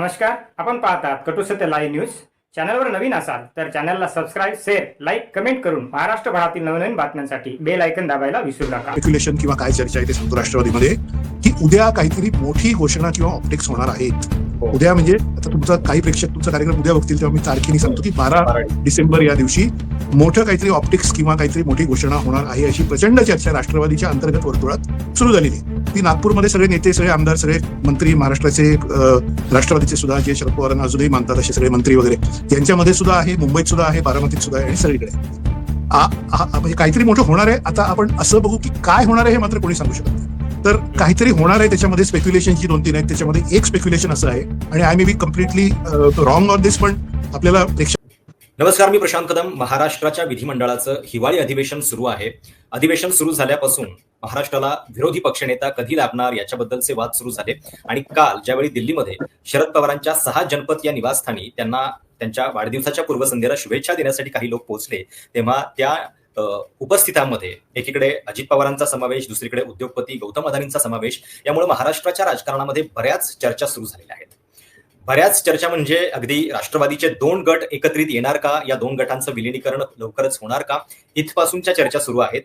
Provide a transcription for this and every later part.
नमस्कार. आपण पाहतात कटू सत्य लाईव्ह न्यूज. चॅनलवर नवीन असाल तर चॅनलला सबस्क्राईब, शेअर, लाईक, कमेंट करून महाराष्ट्रभरातील नवनवीन बातम्यांसाठी बेल आयकॉन दाबायला विसरू नका. स्पेक्युलेशन किंवा काय चर्चा आहे ते सांगतो राष्ट्रवादीमध्ये की उद्या काहीतरी मोठी घोषणा किंवा ऑप्टिक्स होणार आहेत. उद्या म्हणजे आता तुमचा काही प्रेक्षक तुमचा कार्यक्रम उद्या बघतील तेव्हा मी तारखेने सांगतो की 12 डिसेंबर या दिवशी मोठं काहीतरी ऑप्टिक्स किंवा काहीतरी मोठी घोषणा होणार आहे अशी प्रचंड चर्चा राष्ट्रवादीच्या अंतर्गत वर्तुळात सुरू झालेली. ती नागपूरमध्ये सगळे नेते, सगळे आमदार, सगळे मंत्री, महाराष्ट्राचे राष्ट्रवादीचे सुद्धा जे शरद पवारांना अजूनही मानतात असे सगळे मंत्री वगैरे यांच्यामध्ये सुद्धा आहे, मुंबईत सुद्धा आहे, बारामतीत सुद्धा आहे आणि सगळीकडे म्हणजे काहीतरी मोठं होणार आहे. आता आपण असं बघू की काय होणार आहे हे मात्र कोणी सांगू शकत नाही. तर काहीतरी होणार आहे, त्याच्यामध्ये स्पेक्युलेशनची 2-3 आहेत. त्याच्यामध्ये एक स्पेक्युलेशन असं आहे आणि I may be completely wrong on this, पण आपल्याला नमस्कार, मी प्रशांत कदम. महाराष्ट्राच्या विधिमंडळाचं हिवाळी अधिवेशन सुरू आहे. अधिवेशन सुरू झाल्यापासून महाराष्ट्राला विरोधी पक्षनेता कधी लाभणार याच्याबद्दलचे वाद सुरू झाले आणि काल ज्यावेळी दिल्लीमध्ये शरद पवारांच्या 6 जनपथ या निवासस्थानी त्यांना त्यांच्या वाढदिवसाच्या पूर्वसंध्येला शुभेच्छा देण्यासाठी काही लोक पोहोचले, तेव्हा त्या उपस्थितांमध्ये एकीकडे अजित पवारांचा समावेश, दुसरीकडे उद्योगपती गौतम अदानींचा समावेश. यामुळे महाराष्ट्राच्या राजकारणामध्ये बऱ्याच चर्चा सुरू झालेल्या आहेत. बऱ्याच चर्चा म्हणजे अगदी राष्ट्रवादीचे 2 गट एकत्रित येणार का, या 2 गटांचं विलिनीकरण लवकरच होणार का, इथपासूनच्या चर्चा सुरू आहेत.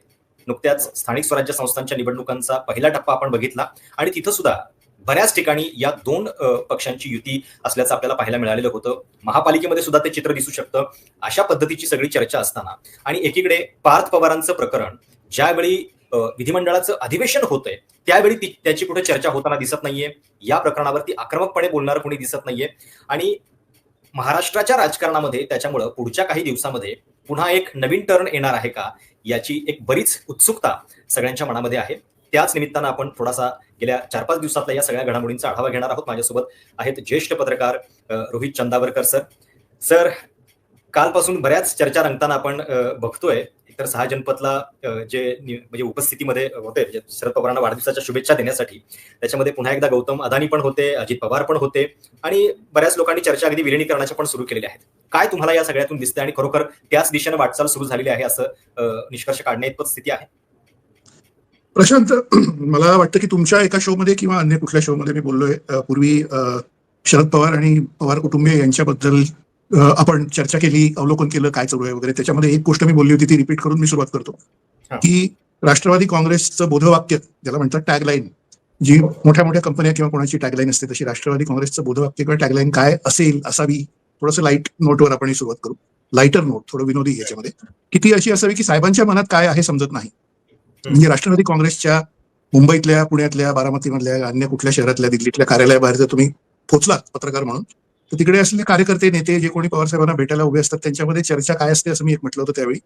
नुकत्याच स्थानिक स्वराज्य संस्थांच्या निवडणुकांचा पहिला टप्पा आपण बघितला आणि तिथं सुद्धा बऱ्याच ठिकाणी या 2 पक्षांची युती असल्याचं आपल्याला पाहायला मिळालेलं होतं. महापालिकेमध्ये सुद्धा ते चित्र दिसू शकतं. अशा पद्धतीची सगळी चर्चा असताना आणि एकीकडे पार्थ पवारांचं प्रकरण ज्यावेळी विधिमंडळाचं अधिवेशन होतंय त्यावेळी त्याची कुठे चर्चा होताना दिसत नाहीये. या प्रकरणावरती आक्रमकपणे बोलणार कोणी दिसत नाहीये आणि महाराष्ट्राच्या राजकारणामध्ये त्याच्यामुळं पुढच्या काही दिवसामध्ये पुन्हा एक नवीन टर्न येणार आहे का याची एक बरीच उत्सुकता सगळ्यांच्या मनामध्ये आहे. त्याच निमित्तानं आपण थोडासा गेल्या 4-5 दिवसातल्या या सगळ्या घडामोडींचा आढावा घेणार आहोत. माझ्यासोबत आहेत ज्येष्ठ पत्रकार रोहित चंदावरकर सर. कालपासून बऱ्याच चर्चा रंगताना आपण बघतोय. एकतर 6 जनपथला जे म्हणजे उपस्थितीमध्ये होते शरद पवारांना वाढदिवसाच्या शुभेच्छा देण्यासाठी, त्याच्यामध्ये पुन्हा एकदा गौतम अदानी पण होते, अजित पवार पण होते आणि बऱ्याच लोकांनी चर्चा अगदी विलिनीकरणाच्या पण सुरू केलेल्या आहेत. काय तुम्हाला या सगळ्यातून दिसतंय आणि खरोखर त्याच दिशेने वाटचाल सुरू झालेली आहे असं निष्कर्ष काढण्याइतपत स्थिती आहे? प्रशांत, मला वाटतं की तुमच्या एका शो मध्ये किंवा अन्य कुठल्या शो मध्ये मी बोललोय पूर्वी शरद पवार आणि पवार कुटुंबीय यांच्याबद्दल आपण चर्चा केली, अवलोकन केलं काय चालू आहे वगैरे. त्याच्यामध्ये एक गोष्ट मी बोलली होती ती रिपीट करून मी सुरुवात करतो की राष्ट्रवादी काँग्रेसचं बोधवाक्य ज्याला म्हणतात टॅगलाईन, जी मोठ्या मोठ्या कंपन्या किंवा कोणाची टॅगलाईन असते तशी राष्ट्रवादी काँग्रेसचं बोधवाक्य किंवा टॅगलाईन काय असेल असावी. थोडंसं लाईट नोटवर आपण सुरुवात करू, लाईटर नोट, थोडं विनोदी याच्यामध्ये, की ती अशी असावी की साहेबांच्या मनात काय आहे समजत नाही. म्हणजे राष्ट्रवादी काँग्रेसच्या मुंबईतल्या, पुण्यातल्या, बारामतीमधल्या, अन्य कुठल्या शहरातल्या, दिल्लीतल्या कार्यालयाबाहेर जर तुम्ही पोहोचलात पत्रकार म्हणून, तर तिकडे असलेले कार्यकर्ते, नेते जे कोणी पवारसाहेबांना भेटायला उभे असतात त्यांच्यामध्ये चर्चा काय असते असं मी एक म्हटलं होतं त्यावेळी,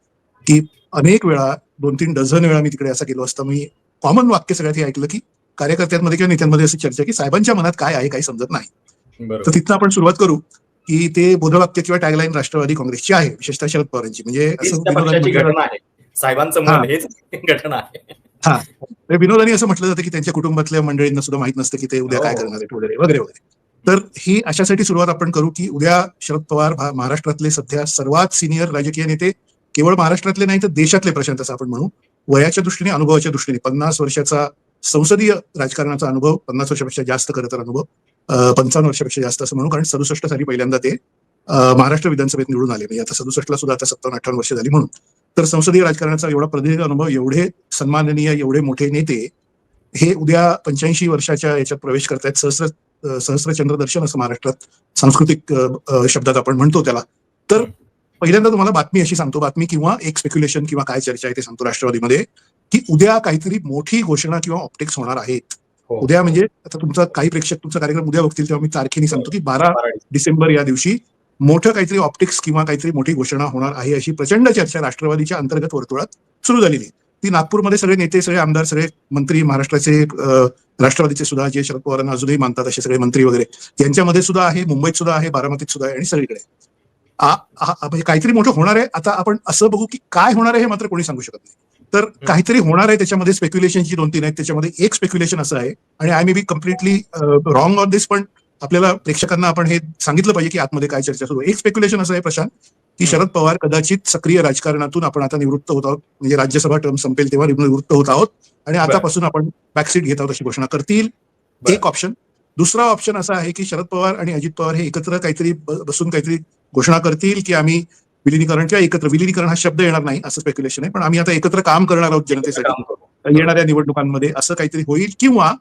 की अनेक वेळा 2-3 डझन वेळा मी तिकडे असं गेलो असता मी कॉमन वाक्य सगळ्यात हे ऐकलं की कार्यकर्त्यांमध्ये किंवा नेत्यांमध्ये अशी चर्चा की साहेबांच्या मनात काय आहे काही समजत नाही. तर तिथं आपण सुरुवात करू की ते बोधवाक्य किंवा टॅगलाईन राष्ट्रवादी काँग्रेसची आहे, विशेषतः शरद पवारांची. म्हणजे साहेबांचं मन हेच घटना आहे. विनोदानी असं म्हटलं जातं की त्यांच्या कुटुंबातल्या मंडळींना सुद्धा माहित नसतं की ते उद्या काय करणार आहेत वगैरे वगैरे वगैरे. तर ही अशासाठी सुरुवात आपण करू की उद्या शरद पवार महाराष्ट्रातले सध्या सर्वात सिनियर राजकीय नेते, केवळ महाराष्ट्रातले नाही तर देशातले, प्रशांत असं आपण म्हणू, वयाच्या दृष्टीने, अनुभवाच्या दृष्टीने 50 वर्षाचा संसदीय राजकारणाचा अनुभव, 50 वर्षापेक्षा जास्त खरं तर अनुभव, 55 वर्षापेक्षा जास्त असं म्हणू, कारण 67 साली पहिल्यांदा ते महाराष्ट्र विधानसभेत निवडून आले. म्हणजे आता 67ला सुद्धा आता 57-58 वर्ष झाली म्हणून. तर संसदीय राजकारणाचा एवढा प्रदीर्घ अनुभव, एवढे सन्माननीय, एवढे मोठे नेते हे उद्या 85 वर्षाच्या याच्यात प्रवेश करतायत. सहस्त्रचंद्र दर्शन असं महाराष्ट्रात सांस्कृतिक शब्दात आपण म्हणतो त्याला. तर पहिल्यांदा तुम्हाला बातमी अशी सांगतो, बातमी किंवा एक स्पेक्युलेशन किंवा काय चर्चा आहे ते सांगतो राष्ट्रवादीमध्ये, की उद्या काहीतरी मोठी घोषणा किंवा ऑप्टिक्स होणार आहेत. उद्या म्हणजे आता तुमचा काही प्रेक्षक तुमचा कार्यक्रम उद्या बघतील तेव्हा मी तारखेने सांगतो की 12 डिसेंबर या दिवशी मोठं काहीतरी ऑप्टिक्स किंवा काहीतरी मोठी घोषणा होणार आहे अशी प्रचंड चर्चा राष्ट्रवादीच्या अंतर्गत वर्तुळात सुरू झालेली. ती नागपूरमध्ये सगळे नेते, सगळे आमदार, सगळे मंत्री, महाराष्ट्राचे राष्ट्रवादीचे सुद्धा जे शरद पवारांना अजूनही मानतात असे सगळे मंत्री वगैरे यांच्यामध्ये सुद्धा आहे, मुंबईत सुद्धा आहे, बारामतीत सुद्धा आहे आणि सगळीकडे म्हणजे काहीतरी मोठं होणार आहे. आता आपण असं बघू की काय होणार आहे हे मात्र कोणी सांगू शकत नाही. तर काहीतरी होणार आहे, त्याच्यामध्ये स्पेक्युलेशनची 2-3 आहेत. त्याच्यामध्ये एक स्पेक्युलेशन असं आहे आणि I may be completely wrong on this, पण आपल्याला प्रेक्षकांना आपण हे सांगितलं पाहिजे की आतमध्ये काय चर्चा सुरू आहे. एक स्पेक्युलेशन असं आहे प्रशांत की शरद पवार कदाचित सक्रिय राजकारणातून आपण आता निवृत्त होत आहोत, म्हणजे राज्यसभा टर्म संपेल तेव्हा निवृत्त होत आहोत आणि आतापासून आपण बॅकसीट घेत आहोत अशी घोषणा करतील. एक ऑप्शन. दुसरा ऑप्शन असा आहे की शरद पवार आणि अजित पवार हे एकत्र काहीतरी बसून काहीतरी घोषणा करतील की आम्ही विलिनीकरण किंवा एकत्र, विलिनीकरण हा शब्द येणार नाही असं स्पेक्युलेशन आहे, पण आम्ही आता एकत्र काम करणार आहोत जनतेसाठी येणाऱ्या निवडणुकांमध्ये असं काहीतरी होईल. किंवा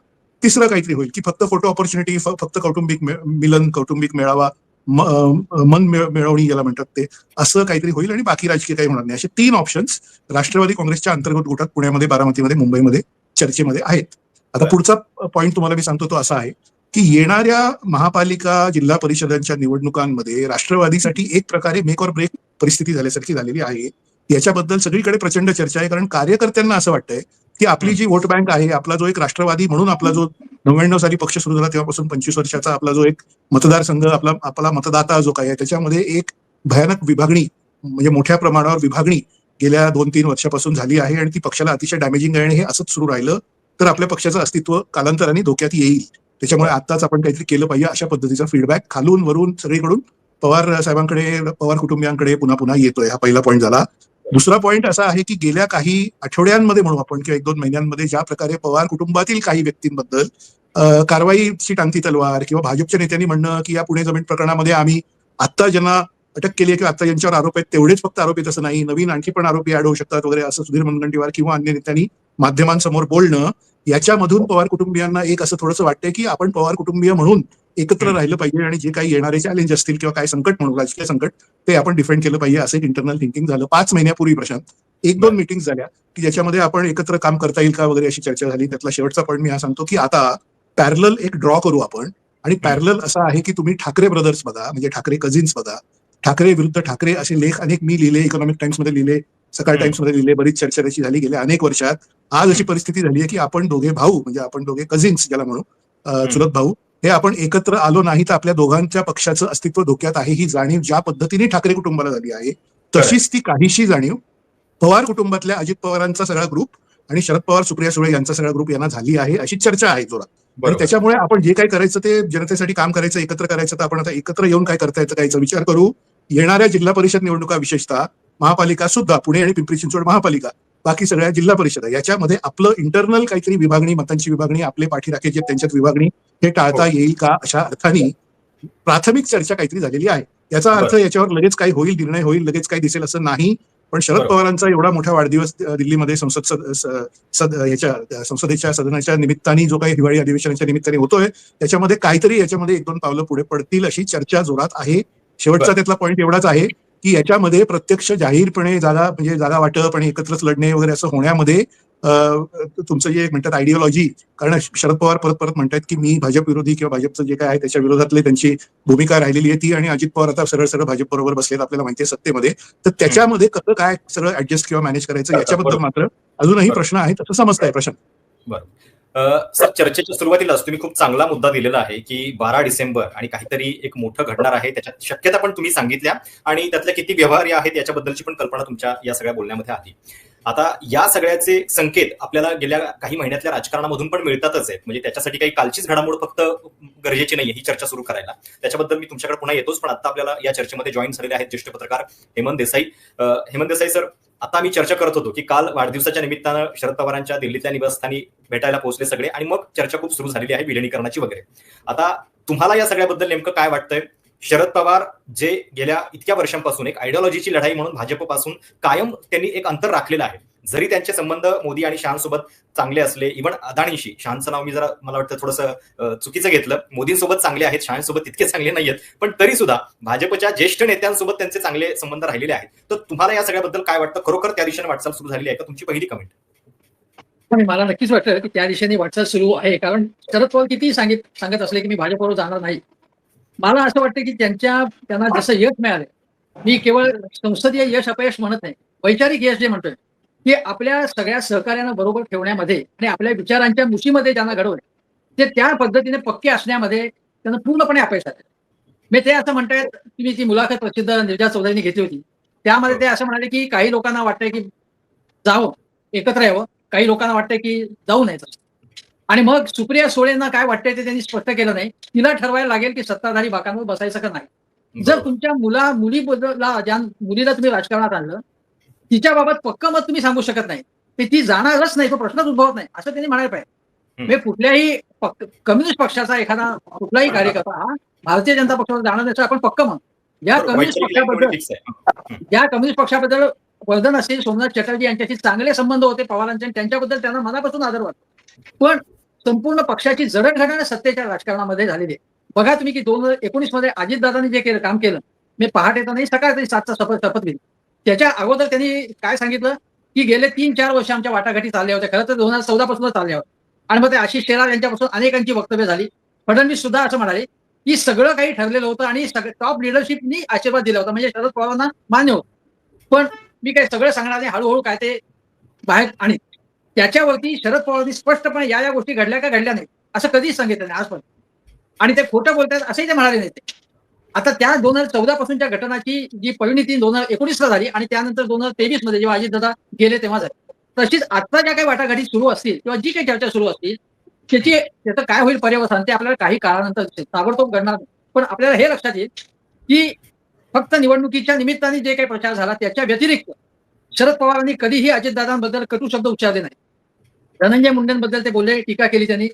तिसरं काहीतरी होईल की फक्त फोटो ऑपॉर्च्युनिटी, फक्त कौटुंबिक मिलन, कौटुंबिक मेळावा, मन मिळवणी ज्याला म्हणतात ते, असं काहीतरी होईल आणि बाकी राजकीय काही होणार नाही. असे 3 ऑप्शन्स राष्ट्रवादी काँग्रेसच्या अंतर्गत गोटात पुण्यामध्ये, बारामतीमध्ये, मुंबईमध्ये चर्चेमध्ये आहेत. आता पुढचा पॉईंट तुम्हाला मी सांगतो तो असा आहे की येणाऱ्या महापालिका, जिल्हा परिषदांच्या निवडणुकांमध्ये राष्ट्रवादीसाठी एक प्रकारे मेक और ब्रेक परिस्थिती झाल्यासारखी झालेली आहे. याच्याबद्दल सगळीकडे प्रचंड चर्चा आहे, कारण कार्यकर्त्यांना असं वाटतंय की आपली जी वोट बँक आहे, आपला जो एक राष्ट्रवादी म्हणून आपला जो 99 साली पक्ष सुरू झाला तेव्हापासून 25 वर्षाचा आपला जो एक मतदारसंघ, आपला मतदाता जो काही आहे, त्याच्यामध्ये एक भयानक विभागणी, म्हणजे मोठ्या प्रमाणावर विभागणी गेल्या 2-3 वर्षापासून झाली आहे आणि ती पक्षाला अतिशय डॅमेजिंग आहे. आणि हे असंच सुरू राहिलं तर आपल्या पक्षाचं अस्तित्व कालांतराने धोक्यात येईल. त्याच्यामुळे आताच आपण काहीतरी केलं पाहिजे, अशा पद्धतीचा फीडबॅक खालून वरून सगळीकडून पवार साहेबांकडे, पवार कुटुंबियांकडे पुन्हा पुन्हा येतोय. हा पहिला पॉईंट झाला. दुसरा पॉईंट असा आहे की गेल्या काही आठवड्यांमध्ये म्हणू आपण किंवा 1-2 महिन्यांमध्ये ज्या प्रकारे पवार कुटुंबातील काही व्यक्तींबद्दल कारवाईची टांगती तलवार किंवा भाजपच्या नेत्यांनी म्हणणं की या पुणे जमीन प्रकरणामध्ये आम्ही आत्ता ज्यांना अटक केली आहे किंवा आता ज्यांच्यावर आरोप आहेत तेवढेच फक्त आरोप आहेत असं नाही, नवीन आणखी पण आरोपी ऍड होऊ शकतात वगैरे, असं सुधीर मुनगंटीवार किंवा अन्य नेत्यांनी माध्यमांसमोर बोलणं, याच्यामधून पवार कुटुंबियांना एक असं थोडंसं वाटतंय की आपण पवार कुटुंबीय म्हणून एकत्र राहिलं पाहिजे आणि जे काही येणारे चॅलेंज असतील किंवा काय संकट म्हणून राजकीय संकट, ते आपण डिफेंड केलं पाहिजे, असं एक इंटरनल थिंकिंग झालं 5 महिन्यापूर्वी. प्रशांत, 1-2 मीटिंग झाल्या की ज्याच्यामध्ये आपण एकत्र काम करता येईल का वगैरे अशी चर्चा झाली. त्यातला शेवटचा पॉईंट मी हा सांगतो की आता पॅरलल एक ड्रॉ करू आपण. आणि पॅरलल असा आहे की तुम्ही ठाकरे ब्रदर्स बघा, म्हणजे ठाकरे कझिन्स बघा, ठाकरे विरुद्ध ठाकरे असे लेख अनेक मी लिहिले, इकॉनॉमिक टाइम्स मध्ये लिहिले, सकाळ टाइम्स मध्ये लिहिले, बरीच चर्चा त्याची झाली गेल्या अनेक वर्षात. आज अशी परिस्थिती झाली आहे की आपण दोघे भाऊ, म्हणजे आपण दोघे कझिन्स ज्याला म्हणू, चुलत भाऊ, हे आपण एकत्र आलो नाही तर आपल्या दोघांच्या पक्षाचं अस्तित्व धोक्यात आहे, ही जाणीव ज्या पद्धतीने ठाकरे कुटुंबाला झाली आहे तशीच ती काहीशी जाणीव पवार कुटुंबातल्या अजित पवारांचा सगळा ग्रुप आणि शरद पवार, सुप्रिया सुळे यांचा सगळा ग्रुप यांना झाली आहे, अशी चर्चा आहे जोरात. आणि त्याच्यामुळे आपण जे काही करायचं ते जनतेसाठी काम करायचं, एकत्र करायचं, तर आपण आता एकत्र येऊन काय करता येतं कायचा विचार करू. येणाऱ्या जिल्हा परिषद निवडणुका, विशेषतः महापालिका सुद्धा, पुणे आणि पिंपरी चिंचवड महापालिका, बाकी सगळ्या जिल्हा परिषदा, याच्यामध्ये आपलं इंटरनल काहीतरी विभागणी, मतांची विभागणी, आपले पाठीराखे जे त्यांच्यात विभागणी, हे टाळता येईल का, अशा अर्थाने प्राथमिक चर्चा काहीतरी झालेली आहे. याचा अर्थ याच्यावर लगेच काही होईल, निर्णय होईल, लगेच काही दिसेल असं नाही. पण शरद पवारांचा एवढा मोठा वाढदिवस दिल्लीमध्ये संसदेच्या सदनाच्या निमित्ताने जो काही हिवाळी अधिवेशनाच्या निमित्ताने होतोय, त्याच्यामध्ये काहीतरी याच्यामध्ये 1-2 पावलं पुढे पडतील अशी चर्चा जोरात आहे. शेवटचा त्यातला पॉईंट एवढाच आहे की याच्यामध्ये प्रत्यक्ष जाहीरपणे म्हणजे जागा वाटप आणि एकत्रच लढणे वगैरे असं होण्यामध्ये तुमचं जे म्हणतात आयडिओलॉजी, कारण शरद पवार परत परत म्हणतात की मी भाजप विरोधी किंवा भाजपचं जे काय आहे त्याच्या विरोधातले त्यांची भूमिका राहिलेली आहे ती, आणि अजित पवार आता सरळ सरळ भाजप बरोबर बसलेत आपल्याला माहिती आहे सत्तेमध्ये, तर त्याच्यामध्ये कसं काय सगळं ऍडजस्ट किंवा मॅनेज करायचं याच्याबद्दल मात्र अजूनही प्रश्न आहे, तसं समजताय प्रश्न. बरं सर, चर्चेच्या सुरुवातीलाच तुम्ही खूप चांगला मुद्दा दिलेला आहे की 12 डिसेंबर आणि काहीतरी एक मोठं घडणार आहे, त्याच्यात शक्यता पण तुम्ही सांगितल्या आणि त्यातल्या किती व्यवहार्य आहेत याच्याबद्दलची पण कल्पना तुमच्या या सगळ्या बोलण्यामध्ये आली. आता या सगळ्याचे संकेत आपल्याला गेल्या काही महिन्यातल्या राजकारणामधून पण मिळतातच आहेत, म्हणजे त्याच्यासाठी काही कालचीच घडामोड फक्त गरजेची नाहीये ही चर्चा सुरू करायला. त्याच्याबद्दल मी तुमच्याकडे पुन्हा येतोच, पण आता आपल्याला या चर्चेमध्ये जॉईन झालेले आहेत ज्येष्ठ पत्रकार हेमंत देसाई. हेमंत देसाई सर, आता आम्ही चर्चा करत होतो की काल वाढदिवसाच्या निमित्तानं शरद पवारांच्या दिल्लीतल्या निवासस्थानी भेटायला पोहोचले सगळे आणि मग चर्चा खूप सुरू झालेली आहे विलिनीकरणाची वगैरे. आता तुम्हाला या सगळ्याबद्दल नेमकं काय वाटतंय? शरद पवार जे गेल्या इतक्या वर्षांपासून एक आयडिओलॉजीची लढाई म्हणून भाजपपासून कायम त्यांनी एक अंतर राखलेलं आहे, जरी त्यांचे संबंध मोदी आणि शहांसोबत चांगले असले, इव्हन अदानीशी, शहांचं नाव मी जरा मला वाटतं थोडंसं चुकीचं घेतलं, मोदींसोबत चांगले आहेत, शहांसोबत तितके चांगले नाहीयेत, पण तरी सुद्धा भाजपच्या ज्येष्ठ नेत्यांसोबत त्यांचे चांगले संबंध राहिलेले आहेत. तर तुम्हाला या सगळ्याबद्दल काय वाटतं? खरोखर त्या दिशेने वाटचाल सुरू झालेली आहे का? तुमची पहिली कमेंट. पण मला नक्कीच वाटतं की त्या दिशेने वाटचाल सुरू आहे, कारण शरद पवार किती सांगत असले की मी भाजपवर जाणार नाही, मला असं वाटतं की त्यांना जसं यश मिळालं, मी केवळ संसदीय यश अपयश म्हणत नाही, वैचारिक यश जे म्हणतोय, की आपल्या सगळ्या सहकार्यांना बरोबर ठेवण्यामध्ये आणि आपल्या विचारांच्या मुशीमध्ये ज्यांना घडवलं ते त्या पद्धतीने पक्के असण्यामध्ये त्यांना पूर्णपणे अपयश आलं. मी ते असं म्हणतायत, तुम्ही ती मुलाखत प्रसिद्ध निर्जा चौधरीने घेतली होती, त्यामध्ये ते असं म्हणाले की काही लोकांना वाटतंय की जावं, एकत्र यावं, काही लोकांना वाटतंय की जाऊ नये. आणि मग सुप्रिया सुळेंना काय वाटतंय ते त्यांनी स्पष्ट केलं नाही. तिला ठरवायला लागेल की सत्ताधारी बाकांवर बसायचं का नाही. जर तुमच्या मुलीला तुम्ही राजकारणात आणलं, तिच्या बाबत पक्क मत तुम्ही सांगू शकत नाही, ते ती जाणारच नाही, तो प्रश्नच उद्भवत नाही, असं त्यांनी म्हणायला पाहिजे. म्हणजे कुठल्याही कम्युनिस्ट पक्षाचा एखादा कुठलाही कार्यकर्ता हा भारतीय जनता पक्षावर जाणार नसेल आपण पक्क म्हणू. या बरोबर, कम्युनिस्ट वैचारिक line तेवढी पक्षाबद्दल fix आहे. ज्या कम्युनिस्ट पक्षाबद्दल वर्धन असतील, सोमनाथ चटर्जी यांच्याशी चांगले संबंध होते पवारांचे आणि त्यांच्याबद्दल त्यांना मनापासून आदर वाटतो. पण संपूर्ण पक्षाची जडणघडण सत्तेच्या राजकारणामध्ये झालेली आहे. बघा तुम्ही की 2019 मध्ये अजितदादांनी जे केलं काम केलं, मी पहाटे तर नाही सकाळ तरी 7चा शपथ घेतली. त्याच्या अगोदर त्यांनी काय सांगितलं की गेले 3-4 वर्ष आमच्या वाटाघाटी चालल्या होत्या. खरं तर 2014 पासूनच चालल्या होत्या. आणि मग ते आशिष शेलार यांच्यापासून अनेकांची वक्तव्य झाली. फडणवीस सुद्धा असं म्हणाले की सगळं काही ठरलेलं होतं आणि टॉप लिडरशिपनी आशीर्वाद दिला होता, म्हणजे शरद पवारांना मान्य होतं. पण मी काय सगळं सांगणार नाही, हळूहळू काय ते बाहेर आणि त्याच्यावरती शरद पवारांनी स्पष्टपणे या गोष्टी घडल्या का घडल्या नाही असं कधीच सांगितलं नाही आजपर्यंत. आणि ते खोटं बोलतात असंही ते म्हणाले नाही. ते आता त्या 2014 पासूनच्या घटनाची जी परिणिती 2019 ला झाली आणि त्यानंतर 2023 मध्ये जेव्हा अजितदादा गेले तेव्हा झाली. तशीच आता ज्या काही वाटाघाटी सुरू असतील किंवा जी काही चर्चा सुरू असतील त्याचं काय होईल पर्यवसान ते आपल्याला काही काळानंतर दिसेल, ताबडतोब घडणार नाही. पण आपल्याला हे लक्षात येईल की फक्त निवडणुकीच्या निमित्ताने जे काही प्रचार झाला त्याच्या व्यतिरिक्त शरद पवारांनी कधीही अजितदादांबद्दल कटू शब्द उच्चारले नाही. धनंजय मुंडेंबद्दल ते बोलले, टीका केली त्यांनी.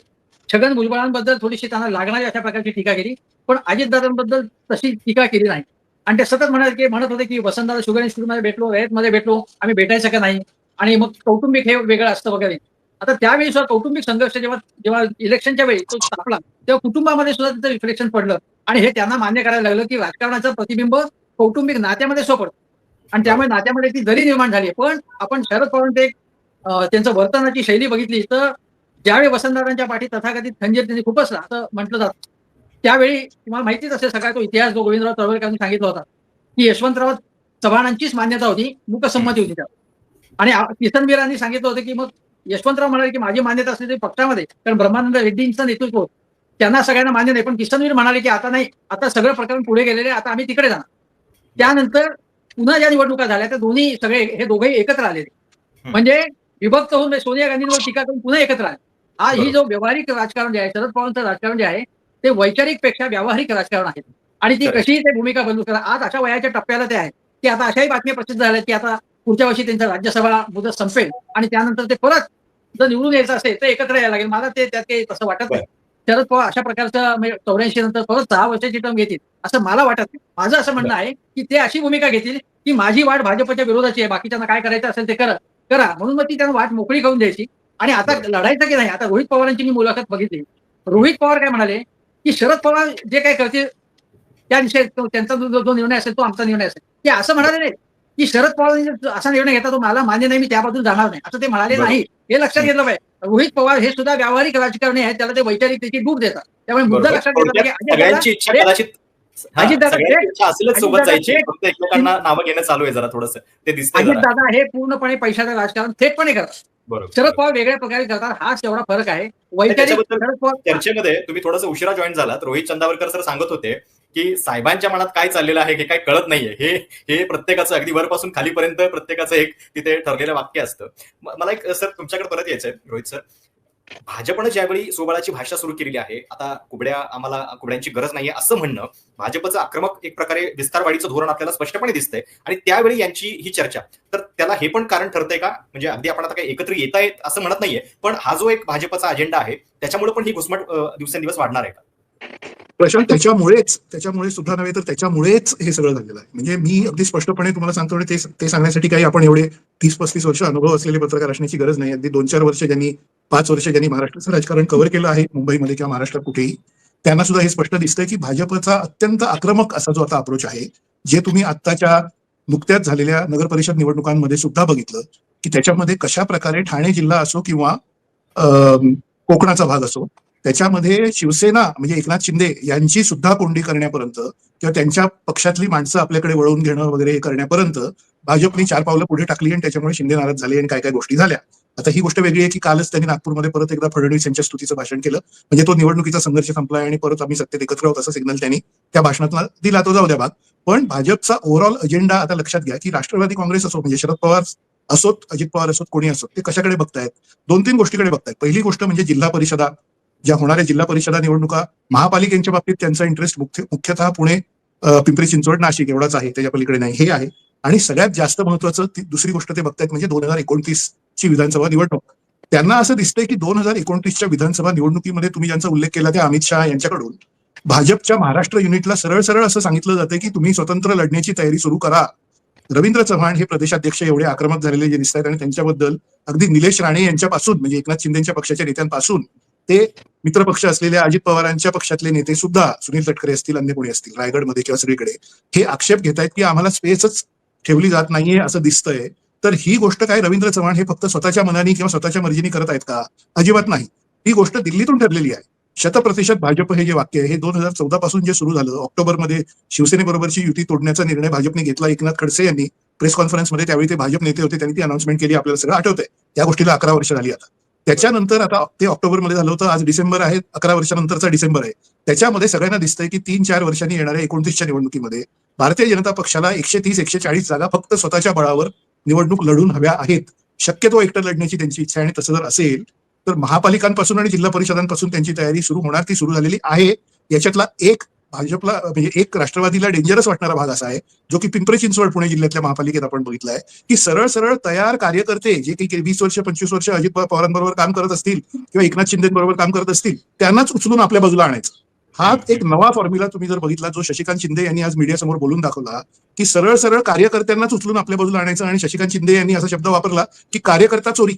छगन भुजबळांबद्दल थोडीशी त्यांना लागणारी अशा प्रकारची टीका केली, पण अजितदादांबद्दल तशी टीका केली नाही. आणि ते सतत म्हणत होते की वसंतदादा शुगर इन्स्टिट्यूटमध्ये भेटलो, रयतमध्ये भेटलो, आम्ही भेटायचं का नाही, आणि मग कौटुंबिक हे वेगळं असतं वगैरे. आता त्यावेळी सुद्धा कौटुंबिक संघर्ष जेव्हा जेव्हा इलेक्शनच्या वेळी तो तापला तेव्हा कुटुंबामध्ये सुद्धा त्याचं रिफ्लेक्शन पडलं आणि हे त्यांना मान्य करायला लागलं की राजकारणाचं प्रतिबिंब कौटुंबिक नात्यामध्ये सोपडतं आणि त्यामुळे नात्यामध्ये ती दरी निर्माण झाली. पण आपण शरद पवारांचे त्यांचं वर्तनाची शैली बघितली तर ज्यावेळी वसंतदादांच्या पाठी तथाकथित खंजीर त्यांनी खुपसला असं म्हटलं जातं, त्यावेळी तुम्हाला माहितीच असेल सगळा तो इतिहास जो गोविंदराव तळवलकरांनी सांगितला होता की यशवंतराव चव्हाणांचीच मान्यता होती, मूकसंमती होती त्यावर. आणि किसनवीरांनी सांगितलं होतं की मग यशवंतराव म्हणाले की माझी मान्यता असली तरी पक्षामध्ये, कारण ब्रह्मानंद रेड्डींचं नेतृत्व होतं, त्यांना सगळ्यांना मान्य नाही. पण किसनवीर म्हणाले की आता नाही, आता सगळं प्रकरण पुढे गेलेले, आता आम्ही तिकडे जाणार. त्यानंतर पुन्हा ज्या निवडणुका झाल्या त्या दोन्ही सगळे हे दोघेही एकत्र आलेले, म्हणजे विभक्त होऊन सोनिया गांधींवर टीका करून पुन्हा एकत्र आले. ही जो व्यावहारिक राजकारण जे आहे, शरद पवारांचं राजकारण जे आहे ते वैचारिक पेक्षा व्यावहारिक राजकारण आहे आणि ती कशीही ते भूमिका बदलू शकतात. आज अशा वयाच्या टप्प्याला ते आहे की आता अशाही बातम्या प्रसिद्ध झाल्या की आता पुढच्या वर्षी त्यांचा राज्यसभा मुदत संपेल आणि त्यानंतर ते परत जर निवडून यायचं असेल तर एकत्र यायला लागेल. मला ते त्यात काही तसं वाटत नाही. शरद पवार अशा प्रकारचं 84 नंतर परत 6 वर्षाची टर्म घेतील असं मला वाटत नाही. माझं असं म्हणणं आहे की ते अशी भूमिका घेतील की माझी वाट भाजपच्या विरोधाची आहे, बाकीच्यांना काय करायचं असेल ते करा म्हणून मग ती त्यांना वाट मोकळी करून द्यायची. आणि आता लढायचं की नाही, आता रोहित पवारांची मी मुलाखत बघितली. रोहित पवार काय म्हणाले की शरद पवार जे काय करतील त्या दिवशी त्यांचा जो निर्णय असेल तो आमचा निर्णय असेल. ते असं म्हणाले नाही की शरद पवार असा निर्णय घेता तो मला मान्य नाही, मी त्याबाजून जाणार नाही, असं ते म्हणाले नाही. हे लक्षात घेतलं पाहिजे. रोहित पवार हे सुद्धा व्यावहारिक राजकारणी आहेत, त्याला ते वैचारिकतेची डूब देतात. त्यामुळे मुद्दा लक्षात घेतला सगळ्यांची इच्छा कदाचित सगळ्यांची इच्छा असेलच सोबत जायची, फक्त एकमेकांना नावं घेणं चालू आहे जरा थोडंसं ते दिसतंय. अजितदादा हे पूर्णपणे पैशाचं राजकारण थेटपणे करतात, शरद पवार वेगळ्या प्रकारे करतात. हाच एवढा फरक आहे. वैचारिक चर्चेमध्ये तुम्ही थोडंसं उशिरा जॉईन झालात. रोहित चंदावरकर सर सांगत होते की साहेबांच्या मनात काय चाललेलं आहे हे काय कळत नाहीये. हे प्रत्येकाचं अगदी वरपासून खालीपर्यंत प्रत्येकाचं एक तिथे ठरलेलं वाक्य असतं. मला एक सर तुमच्याकडे परत यायचंय रोहित सर, भाजपनं ज्यावेळी स्वबळाची भाषा सुरू केलेली आहे, आता आम्हाला कुबड्यांची गरज नाहीये असं म्हणणं भाजपचं आक्रमक एक प्रकारे विस्तारवाढीचं धोरण आपल्याला स्पष्टपणे दिसतंय आणि त्यावेळी यांची ही चर्चा, तर त्याला हे पण कारण ठरतंय का? म्हणजे अगदी आपण आता काही एकत्र येता येत असं म्हणत नाहीये, पण हा जो एक भाजपचा अजेंडा आहे त्याच्यामुळे पण ही घुसमट दिवसेंदिवस वाढणार आहे का? प्रशांत, त्याच्यामुळे सुद्धा नव्हे तर त्याच्यामुळेच हे सगळं झालेलं आहे. म्हणजे मी अगदी स्पष्टपणे तुम्हाला सांगतो, ते सांगण्यासाठी काही आपण एवढे 30-35 वर्ष अनुभव असलेले पत्रकार असण्याची गरज नाही. अगदी 2-4 वर्ष 5 वर्ष ज्यांनी महाराष्ट्राचं राजकारण कव्हर केलं आहे मुंबईमध्ये किंवा महाराष्ट्रात कुठेही, त्यांना सुद्धा हे स्पष्ट दिसतंय की भाजपचा अत्यंत आक्रमक असा जो आता अप्रोच आहे, जे तुम्ही आत्ताच्या नुकत्याच झालेल्या नगर परिषद निवडणुकांमध्ये सुद्धा बघितलं की त्याच्यामध्ये कशा प्रकारे ठाणे जिल्हा असो किंवा कोकणाचा भाग असो, त्याच्यामध्ये शिवसेना म्हणजे एकनाथ शिंदे यांची सुद्धा कोंडी करण्यापर्यंत किंवा त्यांच्या पक्षातली माणसं आपल्याकडे वळवून घेणं वगैरे हे करण्यापर्यंत भाजपने 4 पावलं पुढे टाकली आणि त्याच्यामुळे शिंदे नाराज झाले आणि काय काय गोष्टी झाल्या. आता ही गोष्ट वेगळी आहे की कालच त्यांनी नागपूरमध्ये परत एकदा फडणवीस यांच्या स्तुतीचं भाषण केलं, म्हणजे तो निवडणुकीचा संघर्ष संपलाय आणि परत आम्ही सत्तेत एकत्र आहोत असा सिग्नल त्यांनी त्या भाषणातला दिला, तो जाऊ द्या भाग. पण भाजपचा ओव्हरऑल अजेंडा आता लक्षात घ्या की राष्ट्रवादी काँग्रेस असो म्हणजे शरद पवार असोत, अजित पवार असोत, कोणी असोत, ते कशाकडे बघतायत? 2-3 गोष्टीकडे बघतायत. पहिली गोष्ट म्हणजे जिल्हा परिषदा, ज्या होणाऱ्या जिल्हा परिषदा निवडणुका, महापालिकेच्या बाबतीत त्यांचा इंटरेस्ट मुख्यतः पुणे, पिंपरी चिंचवड, नाशिक एवढाच आहे, त्याच्या पलीकडे नाही, हे आहे. आणि सगळ्यात जास्त महत्वाचं दुसरी गोष्ट ते बघतायत म्हणजे 2029 ची विधानसभा निवडणूक. त्यांना असं दिसतंय की 2029च्या विधानसभा निवडणुकीमध्ये तुम्ही ज्यांचा उल्लेख केला त्या अमित शहा यांच्याकडून भाजपच्या महाराष्ट्र युनिटला सरळ सरळ असं सांगितलं जातं की तुम्ही स्वतंत्र लढण्याची तयारी सुरू करा. रवींद्र चव्हाण हे प्रदेशाध्यक्ष एवढे आक्रमक झालेले जे दिसत आहेत आणि त्यांच्याबद्दल अगदी निलेश राणे यांच्यापासून म्हणजे एकनाथ शिंदेच्या पक्षाच्या नेत्यांपासून ते मित्रपक्ष असलेल्या अजित पवारांच्या पक्षातले नेते सुद्धा सुनील तटकरे असतील, अन्य कोणी असतील, रायगडमध्ये किंवा सगळीकडे हे आक्षेप घेत आहेत की आम्हाला स्पेसच ठेवली जात नाहीये असं दिसतंय. तर ही गोष्ट काय रवींद्र चव्हाण हे फक्त स्वतःच्या मनाने किंवा स्वतःच्या मर्जीने करत आहेत का? अजिबात नाही. ही गोष्ट दिल्लीतून ठरलेली आहे. 100% भाजप हे जे वाक्य आहे हे 2014 पासून जे सुरू झालं, ऑक्टोबरमध्ये शिवसेनेबरोबरची युती तोडण्याचा निर्णय भाजपने घेतला. एकनाथ खडसे यांनी प्रेस कॉन्फरन्समध्ये, त्यावेळी ते भाजप नेते होते, त्यांनी ती अनाउन्समेंट केली, आपल्याला सगळं आठवतंय. त्या गोष्टीला 11 वर्ष झाली आता. त्याच्यानंतर आता ते ऑक्टोबरमध्ये झालं होतं, आज डिसेंबर आहे, 11 वर्षानंतरचा डिसेंबर आहे. त्याच्यामध्ये सगळ्यांना दिसतंय की 3-4 वर्षांनी येणाऱ्या 29च्या निवडणुकीमध्ये भारतीय जनता पक्षाला 130-140 जागा फक्त स्वतःच्या बळावर निवडणूक लढून हव्या आहेत. शक्यतो एकटं लढण्याची त्यांची इच्छा आहे आणि तसं जर असेल तर महापालिकांपासून आणि जिल्हा परिषदांपासून त्यांची तयारी सुरू होणार, ती सुरू झालेली आहे. याच्यातला एक भाजपला म्हणजे एक राष्ट्रवादीला डेंजरस वाटणारा भाग असा आहे, जो की पिंपरी चिंचवड पुणे जिल्ह्यातल्या महापालिकेत आपण बघितलाय की सरळ सरळ तयार कार्यकर्ते जे काही 20 वर्ष 25 वर्ष अजित पवारांबरोबर काम करत असतील किंवा एकनाथ शिंदेबरोबर काम करत असतील त्यांनाच उचलून आपल्या बाजूला आणायचं. हा एक नवा फॉर्म्युला तुम्ही जर बघितला, जो शशिकांत शिंदे यांनी आज मीडियासमोर बोलून दाखवला की सरळ सरळ कार्यकर्त्यांनाच उचलून आपल्या बाजूला आणायचं. आणि शशिकांत शिंदे यांनी असा शब्द वापरला की कार्यकर्ता चोरी,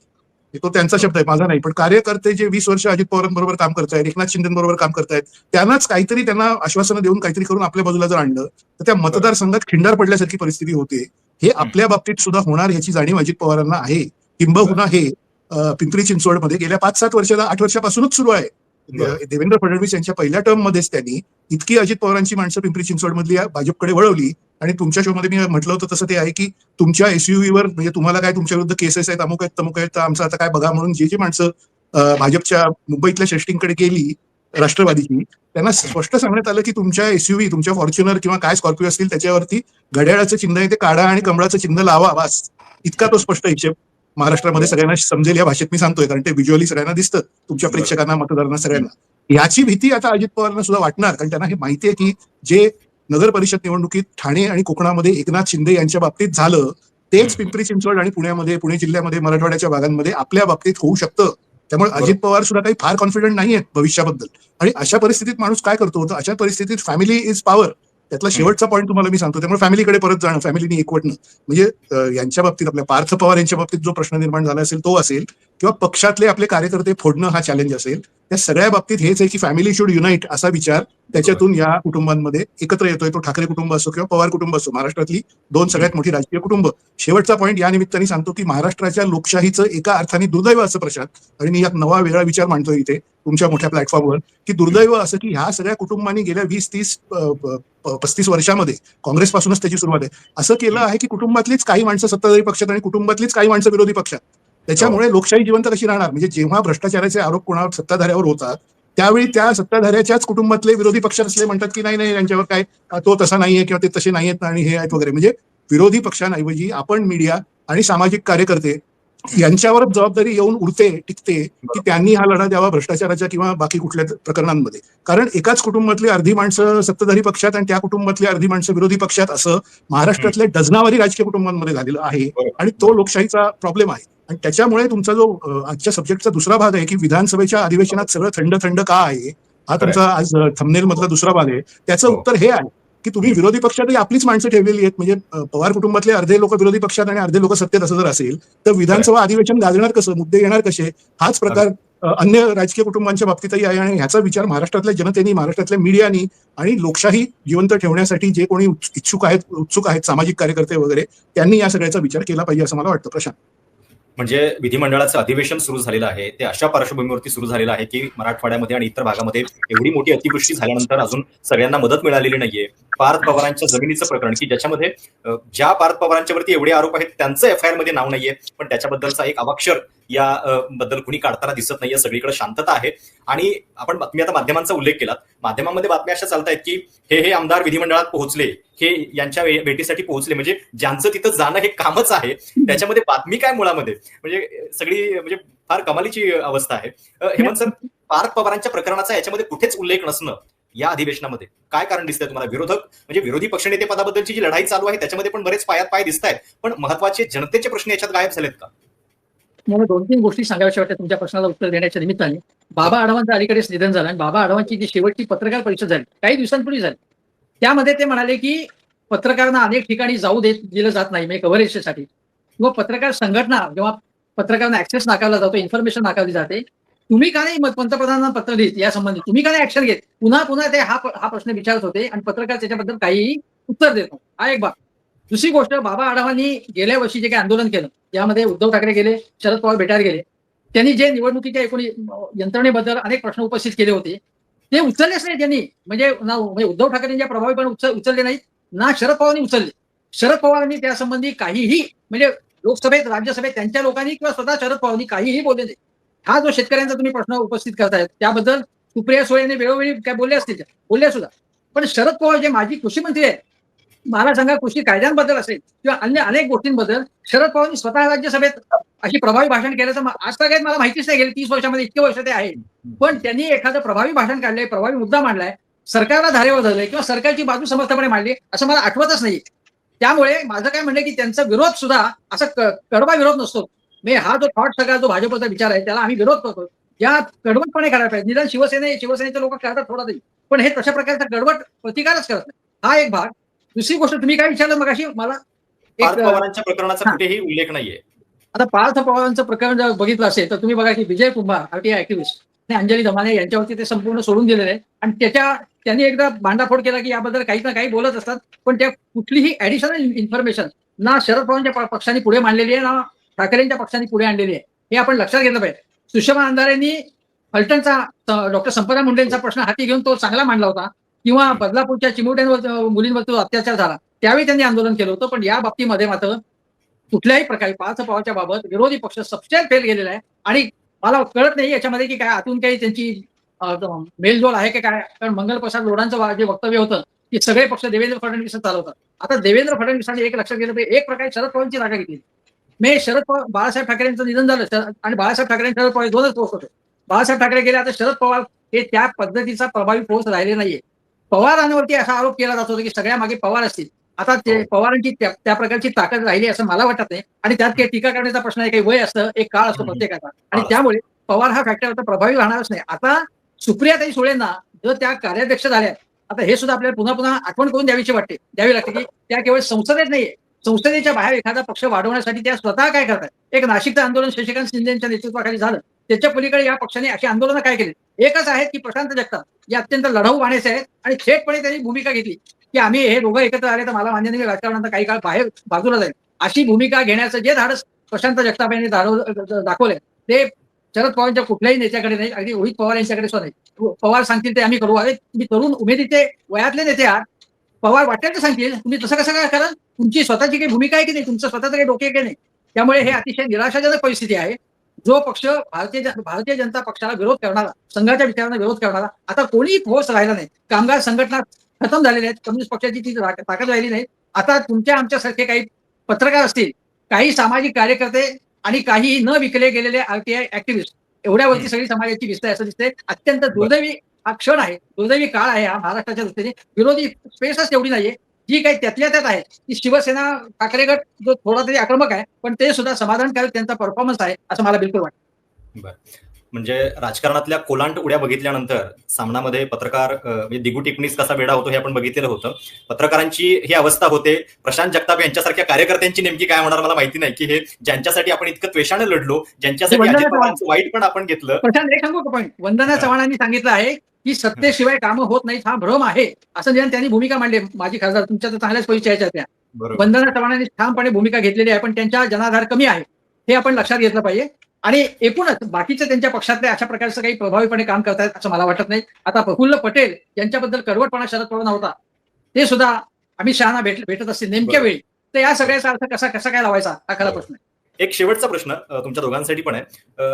तो त्यांचा शब्द आहे, माझा नाही. पण कार्यकर्ते जे 20 वर्ष अजित पवारांबरोबर काम करतायत, एकनाथ शिंदेबरोबर काम करतायत, त्यांनाच काहीतरी त्यांना आश्वासनं देऊन काहीतरी करून आपल्या बाजूला जर आणलं तर त्या मतदारसंघात खिंडार पडल्यासारखी परिस्थिती होते. हे आपल्या बाबतीत सुद्धा होणार याची जाणीव अजित पवारांना आहे. किंबहुना हे पिंपरी चिंचवडमध्ये गेल्या 5-7 वर्षाला 8 वर्षापासूनच सुरू आहे. देवेंद्र फडणवीस यांच्या पहिल्या टर्म मध्येच त्यांनी इतकी अजित पवारांची माणसं पिंपरी चिंचवडमधली भाजपकडे वळवली. आणि तुमच्या शोमध्ये मी म्हटलं होतं तसं ते आहे की तुमच्या एसयूव्हीवर म्हणजे तुम्हाला काय तुमच्या विरुद्ध केसेस आहेत, अमुक आहेत, तमुक आहेत, तर आमचं आता काय बघा म्हणून जे माणसं भाजपच्या मुंबईतल्या शेष्टींकडे गेली राष्ट्रवादीची, त्यांना स्पष्ट सांगण्यात आलं की तुमच्या एसयूव्ही, तुमच्या फॉर्च्युनर किंवा काय स्कॉर्पिओ असतील त्याच्यावरती घड्याळाचं चिन्ह आहे, ते काढा आणि कमळाचं चिन्ह लावा, बस. इतका तो स्पष्ट हिशेब महाराष्ट्रामध्ये सगळ्यांना समजेल या भाषेत मी सांगतोय, कारण ते व्हिज्युअली सगळ्यांना दिसतं, तुमच्या प्रेक्षकांना, मतदारांना, सगळ्यांना. याची भीती आता अजित पवारांना सुद्धा वाटणार, कारण त्यांना हे माहिती आहे की जे नगर परिषद निवडणुकीत ठाणे आणि कोकणामध्ये एकनाथ शिंदे यांच्या बाबतीत झालं तेच पिंपरी चिंचवड आणि पुण्यामध्ये, पुणे जिल्ह्यामध्ये, मराठवाड्याच्या भागांमध्ये आपल्या बाबतीत होऊ शकतं. त्यामुळे अजित पवार सुद्धा काही फार कॉन्फिडंट नाही आहेत भविष्याबद्दल. आणि अशा परिस्थितीत माणूस काय करतो, तर अशा परिस्थितीत फॅमिली इज पॉवर, त्यातला शेवटचा पॉईंट तुम्हाला मी सांगतो. त्यामुळे फॅमिलीकडे परत जाणं, फॅमिलीने एकवटणं, म्हणजे यांच्या बाबतीत आपल्या पार्थ पवार यांच्या बाबतीत जो प्रश्न निर्माण झाला असेल तो असेल, किंवा पक्षातले आपले कार्यकर्ते फोडणं हा चॅलेंज असेल, त्या सगळ्या बाबतीत हेच आहे की फॅमिली शुड युनाइट असा विचार त्याच्यातून या कुटुंबांमध्ये एकत्र येतोय. तो ठाकरे कुटुंब असो किंवा पवार कुटुंब असो, महाराष्ट्रातली 2 सगळ्यात मोठी राजकीय कुटुंब. शेवटचा पॉईंट या निमित्ताने सांगतो की महाराष्ट्राच्या लोकशाहीचं एका अर्थाने दुर्दैव असं प्रशांत, आणि मी एक नवा वेगळा विचार मांडतोय इथे तुमच्या मोठ्या प्लॅटफॉर्मवर, की दुर्दैव असं की ह्या सगळ्या कुटुंबांनी गेल्या 20-30-35 वर्षामध्ये, काँग्रेसपासूनच त्याची सुरुवात आहे, असं केलं आहे की कुटुंबातलीच काही माणसं सत्ताधारी पक्षात आणि कुटुंबातलीच काही माणसं विरोधी पक्षात. त्याच्यामुळे लोकशाही जिवंत कशी राहणार? म्हणजे जेव्हा भ्रष्टाचाराचे आरोप कोणावर सत्ताधाऱ्यावर होतात त्यावेळी त्या सत्ताधाऱ्याच्याच कुटुंबातले विरोधी पक्षात असले म्हणतात की नाही नाही यांच्यावर काय, तो तसा नाहीये किंवा ते तसे नाहीयेत आणि हे आहेत वगैरे. म्हणजे विरोधी पक्षांऐवजी आपण मीडिया आणि सामाजिक कार्यकर्ते यांच्यावर जबाबदारी येऊन उरते, टिकते की त्यांनी हा लढा द्यावा भ्रष्टाचाराच्या किंवा बाकी कुठल्या प्रकरणांमध्ये. कारण एकाच कुटुंबातली अर्धी माणसं सत्ताधारी पक्षात आणि त्या कुटुंबातली अर्धी माणसं विरोधी पक्षात, असं महाराष्ट्रातल्या डझनावारी राजकीय कुटुंबांमध्ये झालेलं आहे. आणि तो लोकशाहीचा प्रॉब्लेम आहे. आणि त्याच्यामुळे तुमचा जो आजच्या सब्जेक्टचा दुसरा भाग आहे की विधानसभेच्या अधिवेशनात सगळं थंड थंड का आहे, हा तुमचा आज थंबनेल मधला दुसरा भाग आहे. त्याचं उत्तर हे आहे की तुम्ही विरोधी पक्षातही आपलीच माणसं ठेवलेली आहेत. म्हणजे पवार कुटुंबातले अर्धे लोक विरोधी पक्षात आणि अर्धे लोक सत्तेत असं जर असेल तर विधानसभा अधिवेशन गाजणार कसं, मुद्दे येणार कसे, हाच प्रकार अन्य राजकीय कुटुंबांच्या बाबतीतही आहे. आणि ह्याचा विचार महाराष्ट्रातल्या जनतेने, महाराष्ट्रातल्या मीडियानी आणि लोकशाही जिवंत ठेवण्यासाठी जे कोणी उत्सुक आहेत सामाजिक कार्यकर्ते वगैरे, त्यांनी या सगळ्याचा विचार केला पाहिजे असं मला वाटतं. प्रशांत, म्हणजे विधिमंडळाचं अधिवेशन सुरू झालेलं आहे, ते अशा पार्श्वभूमीवरती सुरू झालेलं आहे की मराठवाड्यामध्ये आणि इतर भागामध्ये एवढी मोठी अतिवृष्टी झाल्यानंतर अजून सगळ्यांना मदत मिळालेली नाहीये. पार्थ पवारांच्या जमिनीचं प्रकरण की ज्याच्यामध्ये ज्या पार्थ पवारांच्यावरती एवढे आरोप आहेत त्यांचं एफआयआर मध्ये नाव नाहीये, पण त्याच्याबद्दलचा एक अवाक्षर या बद्दल कुणी काढताना दिसत नाहीये. सगळीकडे शांतता आहे. आणि आपण बातमी, आता माध्यमांचा उल्लेख केला, माध्यमांमध्ये बातम्या अशा चालत आहेत की हे आमदार विधिमंडळात पोहोचले, हे यांच्या भेटीसाठी पोहोचले, म्हणजे ज्यांचं तिथं जाणं हे कामच आहे, त्याच्यामध्ये बातमी काय मुळामध्ये, म्हणजे सगळी म्हणजे फार कमालीची अवस्था आहे. हेमंत सर, पार्थ पवारांच्या प्रकरणाचा याच्यामध्ये कुठेच उल्लेख नसणं या अधिवेशनामध्ये काय कारण दिसतंय तुम्हाला? विरोधक म्हणजे विरोधी पक्षनेते पदाबद्दलची जी लढाई चालू आहे त्याच्यामध्ये पण बरेच पायात पाय दिसत आहेत, पण महत्वाचे जनतेचे प्रश्न याच्यात गायब झालेत का? मला 2-3 गोष्टी सांगाव्याशा वाटतात तुमच्या प्रश्नाला उत्तर देण्याच्या निमित्ताने. बाबा आढावांचं अलीकडेच निधन झालं आणि बाबा आढावांची जी शेवटची पत्रकार परिषद झाली काही दिवसांपूर्वी झाली, त्यामध्ये ते म्हणाले की पत्रकारांना अनेक ठिकाणी जाऊ दिलं जात नाही, म्हणजे कव्हरेजसाठी किंवा पत्रकार संघटना जेव्हा पत्रकारांना ऍक्सेस नाकारला जातो, इन्फॉर्मेशन नाकारली जाते, तुम्ही का नाही पंतप्रधानांना पत्र लिहित यासंबंधी, तुम्ही का नाही ऍक्शन घेत, पुन्हा पुन्हा ते हा प्रश्न विचारत होते आणि पत्रकार त्याच्याबद्दल काहीही उत्तर देत नव्हते. हा एक बाब. दुसरी गोष्ट, बाबा आढावांनी गेल्या वर्षी जे काही आंदोलन केलं यामध्ये उद्धव ठाकरे गेले, शरद पवार भेटायला गेले, त्यांनी जे निवडणुकीच्या एकूण यंत्रणेबद्दल अनेक प्रश्न उपस्थित केले होते ते उचललेच नाही त्यांनी. म्हणजे उद्धव ठाकरेंच्या प्रभावीपणे उचलले नाहीत ना शरद पवारांनी उचलले. शरद पवारांनी त्यासंबंधी काहीही, म्हणजे लोकसभेत राज्यसभेत त्यांच्या लोकांनी किंवा स्वतः शरद पवारांनी काहीही बोलले नाही. हा जो शेतकऱ्यांचा तुम्ही प्रश्न उपस्थित करतायत त्याबद्दल सुप्रिया सुळेने वेळोवेळी काय बोलले असतील, बोलल्या सुद्धा. पण शरद पवार जे माजी कृषी मंत्री आहेत, मला सांगा कृषी कायद्यांबद्दल असेल किंवा अन्य अनेक गोष्टींबद्दल शरद पवारांनी स्वतः राज्यसभेत अशी प्रभावी भाषण केलं तर आज काय मला माहितीच नाही, गेली 30 वर्षामध्ये इतके वर्ष ते आहे. पण त्यांनी एखादं प्रभावी भाषण काढलंय, प्रभावी मुद्दा मांडलाय, सरकारला धारेवर धरलंय किंवा सरकारची बाजू समर्थपणे मांडली असं मला आठवतच नाही. त्यामुळे माझं काय म्हणणं की त्यांचा विरोध सुद्धा असा कडवा विरोध नसतो. म्हणजे हा जो थॉट सगळा जो भाजपचा विचार आहे त्याला आम्ही विरोध करतो. या कडवटपणे करायला पाहिजे. निदान शिवसेनेचे लोक करतात थोडा तरी, पण हे तशा प्रकारचा कडवट प्रतिकारच करत नाही. हा एक भाग. दुसरी गोष्ट, तुम्ही काय विचारलं मगाशी मला, पार्थ पवारांच्या प्रकरणाचा कुठेही उल्लेख नाहीये. आता पार्थ पवारांचं प्रकरण जर बघितलं असेल तर तुम्ही बघा की विजय कुंभार आरटीआय ऍक्टिव्हिस्ट आणि अंजली दमाने यांच्यावरती ते संपूर्ण सोडून दिलेलं आहे आणि त्यांनी एकदा भांडाफोड केला की याबद्दल काही ना काही बोलत असतात, पण त्या कुठलीही ऍडिशनल इन्फॉर्मेशन ना शरद पवारांच्या पक्षाने पुढे मांडलेली आहे ना ठाकरेंच्या पक्षाने पुढे आणलेली आहे. हे आपण लक्षात घेतलं पाहिजे. सुषमा अंधारेंनी फलटणचा डॉक्टर संपदा मुंडेंचा प्रश्न हाती घेऊन तो चांगला मांडला होता, किंवा बदलापूरच्या चिमुरड्यांवर मुलींवर तो अत्याचार झाला त्यावेळी त्यांनी आंदोलन केलं होतं. पण या बाबतीमध्ये मात्र कुठल्याही प्रकारे पार्थ पवारच्या बाबत विरोधी पक्ष सबस्टॅन्स फेल गेलेला आहे आणि मला कळत नाही याच्यामध्ये की काय आतून काही त्यांची मेलजोल आहे की काय. कारण मंगलप्रसाद लोढांचं जे वक्तव्य होतं की सगळे पक्ष देवेंद्र फडणवीस चालवतात. आता देवेंद्र फडणवीसांनी एक लक्षात घेतलं पाहिजे, एक प्रकारे शरद पवारांची जागा घेतली. मी शरद पवार, बाळासाहेब ठाकरेंचं निधन झालं आणि बाळासाहेब ठाकरे शरद पवार दोनच पोस्ट होते. बाळासाहेब ठाकरे गेले, आता शरद पवार हे त्या पद्धतीचा प्रभावी पोस्ट राहिले नाहीये. पवारांवरती असा आरोप केला जात होता की सगळ्या मागे पवार असतील. आता ते पवारांची त्या प्रकारची ताकद राहिली असं मला वाटत नाही आणि त्यात काही टीका करण्याचा प्रश्न आहे, काही वय असतं, एक काळ असतो प्रत्येकाचा आणि त्यामुळे पवार हा फॅक्टर आता प्रभावी राहणारच नाही. आता सुप्रियाताई सुळेंना जर त्या कार्याध्यक्ष झाल्या, आता हे सुद्धा आपल्याला पुन्हा पुन्हा आठवण करून द्यावी लागते की त्या केवळ संसदेत नाहीये, संसदेच्या बाहेर एखादा पक्ष वाढवण्यासाठी त्या स्वतः काय करतात. एक नाशिकचं आंदोलन शशिकांत शिंदेच्या नेतृत्वाखाली झालं, त्याच्या पलीकडे या पक्षाने अशी आंदोलनं काय केली. एकच आहेत की प्रशांत जगताप जे अत्यंत लढाऊ वाण्याचे आहेत आणि थेटपणे त्यांनी भूमिका घेतली की आम्ही हे दोघं एकत्र आले तर मला मान्य नाही, राजकारणात काही काळ बाहेर बाजूला जाईल. अशी भूमिका घेण्याचं जे धाडस प्रशांत जगताप यांनी दाखवलंय ते शरद पवारांच्या कुठल्याही नेत्याकडे नाही, अगदी रोहित पवार यांच्याकडे सुद्धा नाही. पवार सांगतील ते आम्ही करू. अरे तुम्ही तरुण उमेदीचे वयातले नेते आहात, पवार वाटेल तर सांगतील, तुम्ही तसं कसं काय कराल. तुमची स्वतःची काही भूमिका आहे की नाही, तुमचं स्वतःचं काही डोके की नाही. त्यामुळे हे अतिशय निराशाजनक परिस्थिती आहे. जो पक्ष भारतीय जनता पक्षाला विरोध करणारा, संघाच्या विचारांना विरोध करणारा आता कोणीही ठोस राहिला नाही. कामगार संघटना खतम झालेल्या आहेत, कम्युनिस्ट पक्षाची ती ताकद राहिली नाही. आता तुमच्या आमच्यासारखे काही पत्रकार असतील, काही सामाजिक कार्यकर्ते आणि काही न विकले गेलेले आरटीआय ऍक्टिव्हिस्ट, एवढ्यावरती सगळी समाजाची दिसते असं दिसते. अत्यंत दुर्दैवी हा क्षण आहे, दुर्दैवी काळ आहे हा महाराष्ट्राच्या दृष्टीने. विरोधी स्पेसच तेवढी नाहीये. जी काही त्यातल्या त्यात आहे ती शिवसेना ठाकरे गट जो थोडा तरी आक्रमक आहे, पण ते सुद्धा समाधानकारक त्यांचा परफॉर्मन्स आहे असं मला बिलकुल वाटतं. बरं, म्हणजे राजकारणातल्या कोलांट उड्या बघितल्यानंतर सामनामध्ये पत्रकार दिगू टिप्पणीस कसा वेडा होतो हे आपण बघितलेलं होतं. पत्रकारांची ही अवस्था होते. प्रशांत जगताप यांच्यासारख्या कार्यकर्त्यांची नेमकी काय होणार मला माहिती नाही की हे ज्यांच्यासाठी आपण इतकं त्वेषानं लढलो, ज्यांच्यासाठी अजित पवारांचं वाईट पण आपण घेतलं. प्रशांत एक सांगू का पॉईंट, वंदना चव्हाणांनी सांगितलं आहे की सत्तेशिवाय कामं होत नाहीत हा भ्रम आहे असं त्यांनी भूमिका मांडली. माझी खासदार तुमच्या तर चांगल्याच परिचयाच्या त्या वंदना चव्हाणांनी ठामपणे भूमिका घेतलेली आहे, पण त्यांच्या जनाधार कमी आहे हे आपण लक्षात घेतलं पाहिजे. आणि एकूणच बाकीचे त्यांच्या पक्षातले अशा प्रकारचं काही प्रभावीपणे काम करतायत असं मला वाटत नाही. आता प्रफुल्ल पटेल यांच्याबद्दल कडवटपणा शरद पवार होता, ते सुद्धा अमित शहाना भेटत असतील नेमक्या वेळी, तर या सगळ्याचा अर्थ कसा काय लावायचा हा खरा प्रश्न आहे. एक शेवटचा प्रश्न तुमच्या दोघांसाठी पण आहे.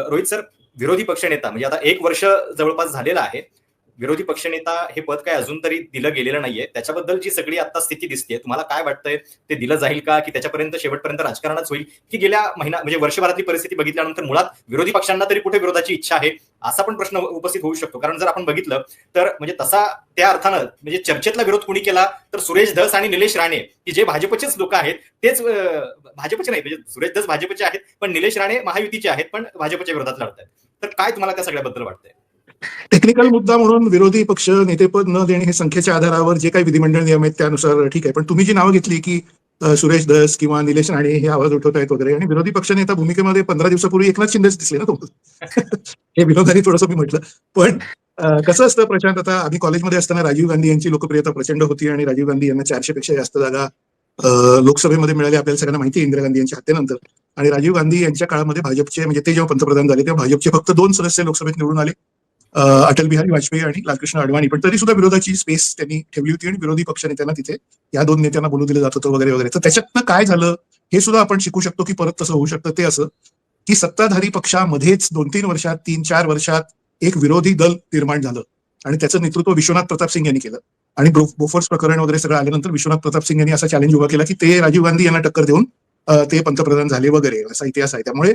रोहित सर, विरोधी पक्षनेता म्हणजे आता 1 वर्ष जवळपास झालेला आहे, विरोधी पक्षनेता हे पद काय अजून तरी दिलं गेलेलं नाहीये. त्याच्याबद्दल जी सगळी आता स्थिती दिसते, तुम्हाला काय वाटतंय, ते दिलं जाईल का, की त्याच्यापर्यंत शेवटपर्यंत राजकारणच होईल, की गेल्या महिना म्हणजे वर्षभरातली परिस्थिती बघितल्यानंतर मुळात विरोधी पक्षांना तरी कुठे विरोधाची इच्छा आहे, असा पण प्रश्न उपस्थित होऊ शकतो. कारण जर आपण बघितलं तर म्हणजे तसा त्या अर्थानं म्हणजे चर्चेतला विरोध कोणी केला तर सुरेश धस आणि निलेश राणे, की जे भाजपचेच लोक आहेत, तेच भाजपचे नाही, म्हणजे सुरेश धस भाजपचे आहेत, पण निलेश राणे महायुतीचे आहेत, पण भाजपच्या विरोधात लढत आहेत. तर काय तुम्हाला त्या सगळ्याबद्दल वाटतंय? टेक्निकल मुद्दा म्हणून विरोधी पक्ष नेतेपद न देणे हे संख्येच्या आधारावर जे काही विधिमंडळ नियम आहेत त्यानुसार ठीक आहे. पण तुम्ही जी नावं घेतली की सुरेश धस किंवा निलेश राणे हे आवाज उठवत आहेत वगैरे, आणि विरोधी पक्ष नेता भूमिकेमध्ये 15 दिवसापूर्वी एकनाथ शिंदेच दिसले ना तुम्हाला. हे विनोदाने थोडंसं मी म्हटलं. पण कसं असतं प्रशांत, आता आम्ही कॉलेजमध्ये असताना राजीव गांधी यांची लोकप्रियता प्रचंड होती आणि राजीव गांधी यांना 400 पेक्षा जास्त जागा लोकसभेमध्ये मिळाली. आपल्याला सगळ्यांना माहिती आहे इंदिरा गांधी यांच्या हत्येनंतर. आणि राजीव गांधी यांच्या काळामध्ये भाजपचे म्हणजे ते जेव्हा पंतप्रधान झाले तेव्हा भाजपचे फक्त 2 सदस्य लोकसभेत निवडून आले, अटल बिहारी वाजपेयी आणि लालकृष्ण अडवाणी. पण तरी सुद्धा विरोधाची स्पेस त्यांनी ठेवली होती आणि विरोधी पक्षनेत्यांना तिथे या 2 नेत्यांना बोलू दिलं जात होतं वगैरे वगैरे. तर त्याच्यातनं काय झालं हे सुद्धा आपण शिकू शकतो की परत तसं होऊ शकतं. ते असं की सत्ताधारी पक्षामध्येच 2-3 वर्षात 3-4 वर्षात एक विरोधी दल निर्माण झालं आणि त्याचं नेतृत्व विश्वनाथ प्रताप सिंग यांनी केलं. आणि बोफोर्स प्रकरण वगैरे सगळं आल्यानंतर विश्वनाथ प्रताप सिंग यांनी असा चॅलेंज उभा केला की ते राजीव गांधी यांना टक्कर देऊन ते पंतप्रधान झाले वगैरे, असा इतिहास आहे. त्यामुळे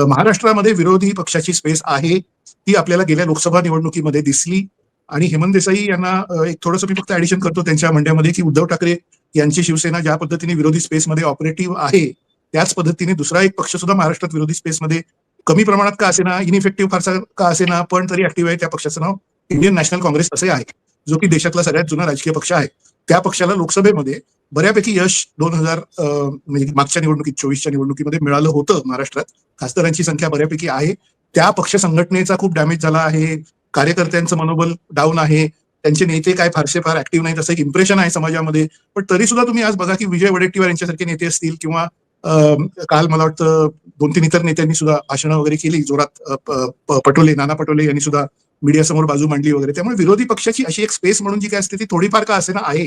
महाराष्ट्रामध्ये विरोधी पक्षाची स्पेस आहे, ती आपल्याला गेल्या लोकसभा निवडणुकीमध्ये दिसली. आणि हेमंत देसाई यांना एक थोडंसं मी फक्त ऍडिशन करतो त्यांच्या म्हणण्यामध्ये की उद्धव ठाकरे यांची शिवसेना ज्या पद्धतीने विरोधी स्पेसमध्ये ऑपरेटिव्ह आहे त्याच पद्धतीने दुसरा एक पक्ष सुद्धा महाराष्ट्रात विरोधी स्पेसमध्ये कमी प्रमाणात का असेना, इनइफेक्टिव्ह फारसा का असेना, पण तरी ऍक्टिव्ह आहे. त्या पक्षाचं नाव इंडियन नॅशनल काँग्रेस असे आहे, जो की देशातला सगळ्यात जुना राजकीय पक्ष आहे. त्या पक्षाला लोकसभेमध्ये बऱ्यापैकी यश 2000 म्हणजे मागच्या निवडणुकीत 24च्या निवडणुकीमध्ये मिळालं होतं. महाराष्ट्रात खासदारांची संख्या बऱ्यापैकी आहे. त्या पक्ष संघटनेचा खूप डॅमेज झाला आहे, कार्यकर्त्यांचं मनोबल डाऊन आहे, त्यांचे नेते काय फार ऍक्टिव्ह नाहीत असं एक इम्प्रेशन आहे समाजामध्ये. पण तरी सुद्धा तुम्ही आज बघा की विजय वडेट्टीवार यांच्यासारखे नेते असतील किंवा काल मला वाटतं 2-3 इतर नेत्यांनी सुद्धा भाषणं वगैरे केली जोरात. नाना पटोले यांनी सुद्धा मीडियासमोर बाजू मांडली वगैरे. त्यामुळे विरोधी पक्षाची अशी एक स्पेस म्हणून जी काय असते ती थोडीफार का असेना आहे.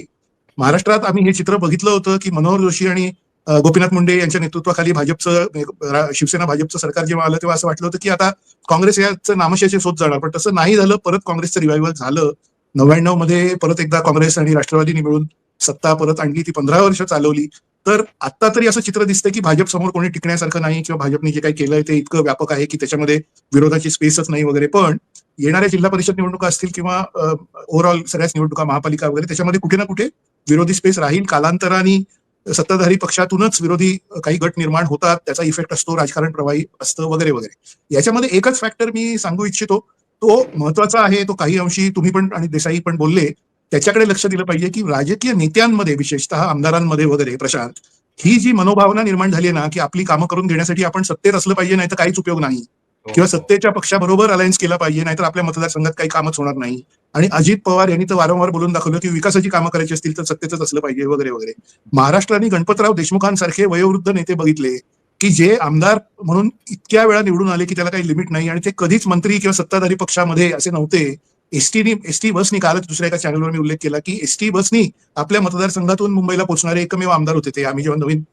महाराष्ट्रात आम्ही हे चित्र बघितलं होतं की मनोहर जोशी आणि गोपीनाथ मुंडे यांच्या नेतृत्वाखाली भाजपचं शिवसेना भाजपचं सरकार जेव्हा आलं तेव्हा असं वाटलं होतं की आता काँग्रेस याचं नामशेष होत जाणार. पण तसं नाही झालं. परत काँग्रेसचं रिवायवल झालं. 99 मध्ये परत एकदा काँग्रेस आणि राष्ट्रवादीने मिळून सत्ता परत आणली, ती 15 वर्ष चालवली. तर आता तरी असं चित्र दिसतं की भाजप समोर कोणी टिकण्यासारखं नाही किंवा भाजपने जे काही केलंय ते इतकं व्यापक आहे की त्याच्यामध्ये विरोधाची स्पेसच नाही वगैरे. पण येणाऱ्या जिल्हा परिषद निवडणुका असतील किंवा ओव्हरऑल सगळ्याच निवडणुका महापालिका वगैरे त्याच्यामध्ये कुठे ना कुठे विरोधी स्पेस राहील. कालांतराने सत्ताधारी पक्षातूनच विरोधी काही गट निर्माण होतात, त्याचा इफेक्ट असतो, राजकारण प्रवाही असतं वगैरे वगैरे. याच्यामध्ये एकच फॅक्टर मी सांगू इच्छितो, तो महत्वाचा आहे. तो काही अंशी तुम्ही पण आणि देसाई पण बोलले, त्याच्याकडे लक्ष दिलं पाहिजे की राजकीय नेत्यांमध्ये विशेषतः आमदारांमध्ये वगैरे प्रशांत, ही जी मनोभावना निर्माण झाली आहे ना की आपली कामं करून घेण्यासाठी आपण सत्तेत असलं पाहिजे, नाही तर काहीच उपयोग नाही, किंवा सत्तेच्या पक्षाबरोबर अलायन्स केला पाहिजे, नाहीतर आपल्या मतदारसंघात काही कामच होणार नाही. आणि अजित पवार यांनी तर वारंवार बोलून दाखवलं की विकासाची कामं करायची असतील तर सत्तेतच असलं पाहिजे वगैरे वगैरे. महाराष्ट्राने गणपतराव देशमुखांसारखे वयोवृद्ध नेते बघितले की जे आमदार म्हणून इतक्या वेळा निवडून आले की त्याला काही लिमिट नाही, आणि ते कधीच मंत्री किंवा सत्ताधारी पक्षामध्ये असे नव्हते. एसटी बसनी, कालच दुसऱ्या एका चॅनलवर मी उल्लेख केला की एसटी बसनी आपल्या मतदारसंघातून मुंबईला पोहोचणारे एकमेव आमदार होते ते. आम्ही जेव्हा नवीन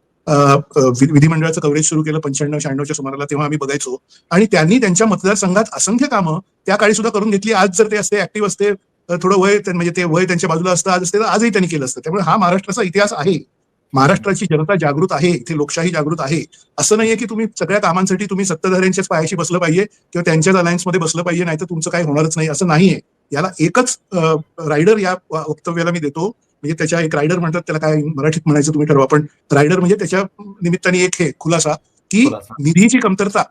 विधिमंडळाचं कव्हरेज सुरू केलं 95-96च्या सुमाराला, तेव्हा आम्ही बघायचो. आणि त्यांनी त्यांच्या मतदारसंघात असंख्य कामं त्या काळी सुद्धा करून घेतली. आज जर ते असते ऍक्टिव्ह असते, थोडं वय म्हणजे ते वय त्यांच्या बाजूला असतं आज असते तर आजही त्यांनी केलं असतं. त्यामुळे हा महाराष्ट्राचा इतिहास आहे. महाराष्ट्राची जनता जागृत आहे, इथे लोकशाही जागृत आहे. असं नाहीये की तुम्ही सगळ्या कामांसाठी तुम्ही सत्ताधाऱ्यांच्याच पायाशी बसलं पाहिजे किंवा त्यांच्याच अलायन्समध्ये बसलं पाहिजे, नाही तर तुमचं काही होणारच नाही, असं नाहीये. याला एकच रायडर या वक्तव्याला मी देतो, म्हणजे त्याच्या एक रायडर म्हणतात, त्याला काय मराठीत म्हणायचं तुम्ही ठरवा, पण रायडर म्हणजे त्याच्या निमित्ताने एक हे खुलासा की निधीची कमतरता,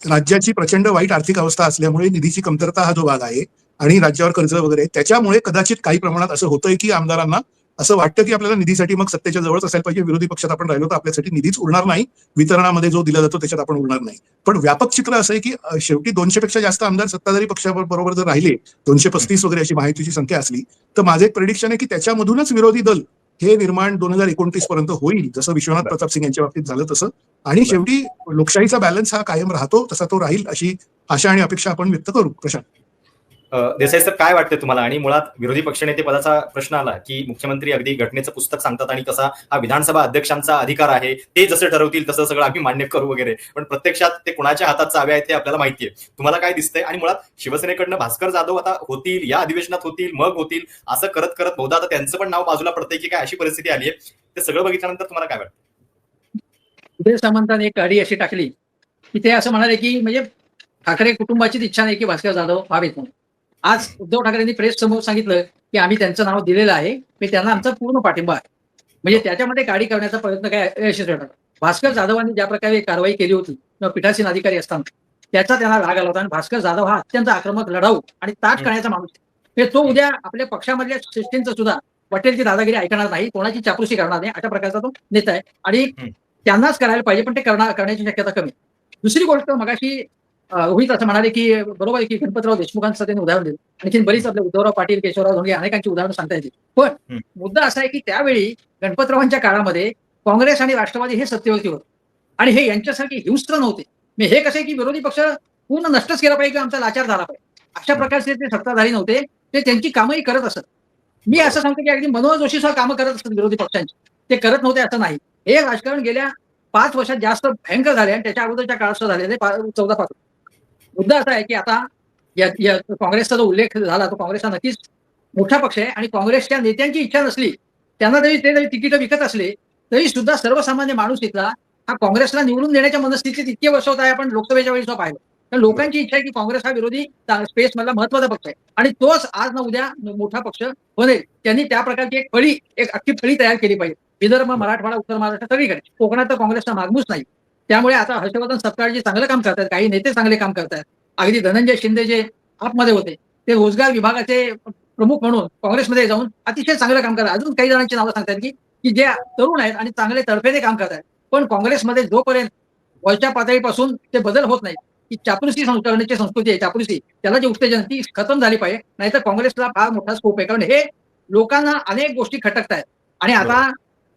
राज्याची प्रचंड वाईट आर्थिक अवस्था असल्यामुळे निधीची कमतरता हा जो भाग आहे आणि राज्यावर कर्ज वगैरे, त्याच्यामुळे कदाचित काही प्रमाणात असं होतंय की आमदारांना असं वाटतं की आपल्याला निधीसाठी मग सत्तेच्या जवळच असायला पाहिजे, विरोधी पक्षात आपण राहिलो तर आपल्यासाठी निधीच उरणार नाही, वितरणामध्ये जो दिला जातो त्याच्यात आपण उरणार नाही. पण व्यापक चित्र असं आहे की शेवटी 200 पेक्षा जास्त आमदार सत्ताधारी पक्षाबरोबर जर राहिले, 235 वगैरे अशी माहितीची संख्या असली, तर माझं एक प्रेडिक्शन आहे की त्याच्यामधूनच विरोधी दल हे निर्माण 2029 पर्यंत होईल, जसं विश्वनाथ प्रताप सिंग यांच्या बाबतीत झालं तसं. आणि शेवटी लोकशाहीचा बॅलन्स हा कायम राहतो, तसा तो राहील अशी आशा आणि अपेक्षा आपण व्यक्त करू. प्रशांत. देसाई सर, काय वाटतं तुम्हाला? आणि मुळात विरोधी पक्षनेते पदाचा प्रश्न आला की मुख्यमंत्री अगदी घटनेचं पुस्तक सांगतात आणि कसा हा विधानसभा अध्यक्षांचा अधिकार आहे, ते जसं ठरवतील तसं सगळं आम्ही मान्य करू वगैरे, पण प्रत्यक्षात ते कुणाच्या हातात चाव्या आहेत हे आपल्याला माहितीये. तुम्हाला काय दिसतंय? आणि मुळात शिवसेनेकडनं भास्कर जाधव आता होतील, या अधिवेशनात होतील, मग होतील, असं करत करत बहुधा आता त्यांचं पण नाव बाजूला पडतंय की काय, अशी परिस्थिती आली आहे. ते सगळं बघितल्यानंतर तुम्हाला काय वाटतं? उदय सामंतांनी एक गाडी अशी टाकली की ते असं म्हणाले की म्हणजे ठाकरे कुटुंबाचीच इच्छा नाही की भास्कर जाधव व्हावेत म्हणून. आज उद्धव ठाकरेंनी प्रेस समोर सांगितलं की आम्ही त्यांचं नाव दिलेलं आहे, की त्यांना आमचा पूर्ण पाठिंबा आहे. म्हणजे त्याच्यामध्ये गाडी करण्याचा प्रयत्न काय यशस्वी ठरला. भास्कर जाधवांनी ज्या प्रकारे कारवाई केली होती किंवा पीठासीन अधिकारी असताना त्याचा त्यांना राग आला होता. आणि भास्कर जाधव हा अत्यंत आक्रमक, लढाऊ आणि ताठ करण्याचा माणूस आहे. तो उद्या आपल्या पक्षामधल्या शिष्टींचं सुद्धा वाटेल ती दादागिरी ऐकणार नाही, कोणाची चापलुसी करणार नाही, अशा प्रकारचा तो नेता आहे. आणि त्यांनाच करायला पाहिजे, पण ते करण्याची शक्यता कमी. दुसरी गोष्ट, मगाशी रोहित असं म्हणाले की बरोबर आहे की गणपतराव देशमुखांचं त्यांनी उदाहरण दिलं. आणखी बरीच आपले उद्धवराव पाटील, केशवराव धोंडगे अनेकांची उदाहरणं सांगता येतील. पण मुद्दा असा आहे की त्यावेळी गणपतरावांच्या काळामध्ये काँग्रेस आणि राष्ट्रवादी हे सत्तेवरती होते आणि हे यांच्यासारखे हिंस्त्र नव्हते. मी हे कसं आहे की विरोधी पक्ष पूर्ण नष्टच केला पाहिजे, आमचा लाचार झाला पाहिजे, अशा प्रकारचे ते सत्ताधारी नव्हते. ते त्यांची कामही करत असत. मी असं सांगतो की अगदी मनोहर जोशी सुद्धा कामं करत असतात विरोधी पक्षांची, ते करत नव्हते असं नाही. हे राजकारण गेल्या 5 वर्षात जास्त भयंकर झाले आणि त्याच्या अगोदरच्या काळात सुद्धा झालेले 14-15. मुद्दा असा आहे की आता या काँग्रेसचा जो उल्लेख झाला, तो काँग्रेस हा नक्कीच मोठा पक्ष आहे आणि काँग्रेसच्या नेत्यांची इच्छा नसली, त्यांना जरी तिकीट विकत असले तरी सुद्धा सर्वसामान्य माणूस इथला हा काँग्रेसला निवडून देण्याच्या मनस्थितीत इतके वर्ष होत आहे. आपण लोकसभेच्या वेळी पाहिलं तर लोकांची इच्छा आहे की काँग्रेस हा विरोधी स्पेस मधला महत्वाचा पक्ष आहे आणि तोच आज ना उद्या मोठा पक्ष बनेल. त्यांनी त्या प्रकारची एक अख्खी फळी तयार केली पाहिजे. विदर्भ, मराठवाडा, उत्तर महाराष्ट्र सगळीकडे. कोकणात तर काँग्रेसचा मागमूस नाही. त्यामुळे आता हर्षवर्धन सपकाळजी चांगलं काम करतात, काही नेते चांगले काम करतात. अगदी धनंजय शिंदे जे आपमध्ये होते ते रोजगार विभागाचे प्रमुख म्हणून काँग्रेसमध्ये जाऊन अतिशय चांगलं काम करतात. अजून काही जणांची नावं सांगतात की जे तरुण आहेत आणि चांगले तडफेने काम करतात. पण काँग्रेसमध्ये जोपर्यंत वरच्या पातळीपासून ते बदल होत नाही, की चापलुसी करण्याची संस्कृती आहे, चापलुसी त्याला जे उत्तेजन ती खतम झाली पाहिजे. नाहीतर काँग्रेसला फार मोठा स्कोप आहे, कारण हे लोकांना अनेक गोष्टी खटकतायत. आणि आता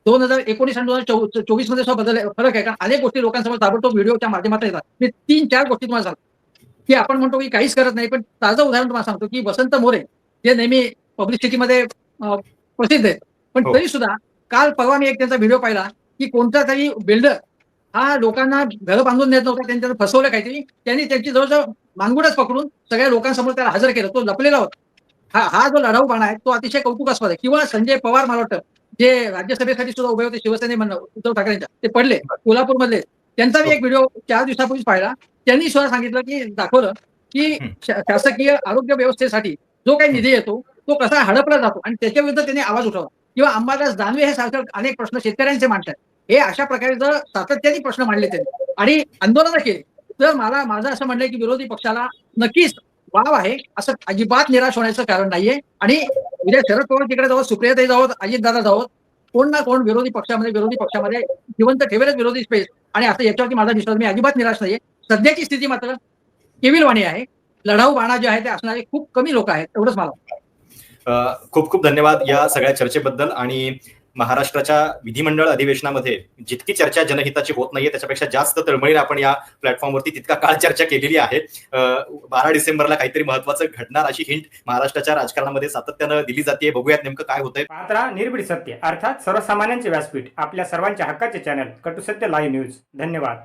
2019 आणि 2024 मध्ये सुद्धा फरक आहे, कारण अनेक गोष्टी लोकांसमोर ताबडतोब व्हिडिओच्या माध्यमातून येतात. मी 3-4 गोष्टी तुम्हाला सांगतो की आपण म्हणतो की काहीच करत नाही, पण ताजं उदाहरण तुम्हाला सांगतो की वसंत मोरे जे नेहमी पब्लिसिटीमध्ये प्रसिद्ध आहेत, पण तरी सुद्धा काल परवा मी एक त्यांचा व्हिडिओ पाहिला की कोणता तरी बिल्डर हा लोकांना घरं बांधून देत नव्हता, त्यांनी त्याला फसवलं काहीतरी. त्यांनी त्यांची जवळजवळ मानगुडच पकडून सगळ्या लोकांसमोर त्याला हजर केलं. तो लपलेला होता. हा जो लढाऊपणा आहे तो अतिशय कौतुकास्पद आहे. किंवा संजय पवार, मला वाटतं जे राज्यसभेसाठी सुद्धा उभे होते शिवसेनेमधनं उद्धव ठाकरेंच्या, ते पडले कोल्हापूरमधले. त्यांचा मी एक व्हिडिओ 4 दिवसापूर्वीच पाहिला. त्यांनी सुद्धा सांगितलं की दाखवलं की शासकीय आरोग्य व्यवस्थेसाठी जो काही निधी येतो तो कसा हडपला जातो आणि त्याच्या विरुद्ध त्यांनी आवाज उठवला. किंवा अंबादास दानवे हे सारखं अनेक प्रश्न शेतकऱ्यांचे मांडतात. हे अशा प्रकारे जर सातत्याने प्रश्न मांडले त्यांनी आणि आंदोलनं केली तर माझं असं म्हणणं की विरोधी पक्षाला नक्कीच वाव आहे, असं अजिबात निराश होण्याचं कारण नाहीये. आणि उद्या शरद पवार तिकडे जावं, सुप्रियाताई जावं, अजितदादा जावं, कोण ना कोण विरोधी पक्षामध्ये जिवंत ठेवेलच विरोधी स्पेस. आणि आता याच्यावरती माझा विश्वास, मी अजिबात निराश नाहीये. सध्याची स्थिती मात्र केविलवाणी आहे. लढाऊ बाणा जे आहे ते असणारे खूप कमी लोक आहेत, एवढंच मला वाटतं. खूप खूप धन्यवाद या सगळ्या चर्चेबद्दल. आणि महाराष्ट्राच्या विधिमंडळ अधिवेशनामध्ये जितकी चर्चा जनहिताची होत नाहीये त्याच्यापेक्षा जास्त तळमळीने आपण या प्लॅटफॉर्मवरती तितका काळ चर्चा केलेली आहे. 12 डिसेंबरला काहीतरी महत्वाचं घडणार अशी हिंट महाराष्ट्राच्या राजकारणामध्ये सातत्यानं दिली जाते. बघूयात नेमकं काय होतंय. पाहत राहा निर्भीड सत्य, अर्थात सर्वसामान्यांचे व्यासपीठ, आपल्या सर्वांच्या हक्काचे चॅनल कटू सत्य लाईव्ह न्यूज. धन्यवाद.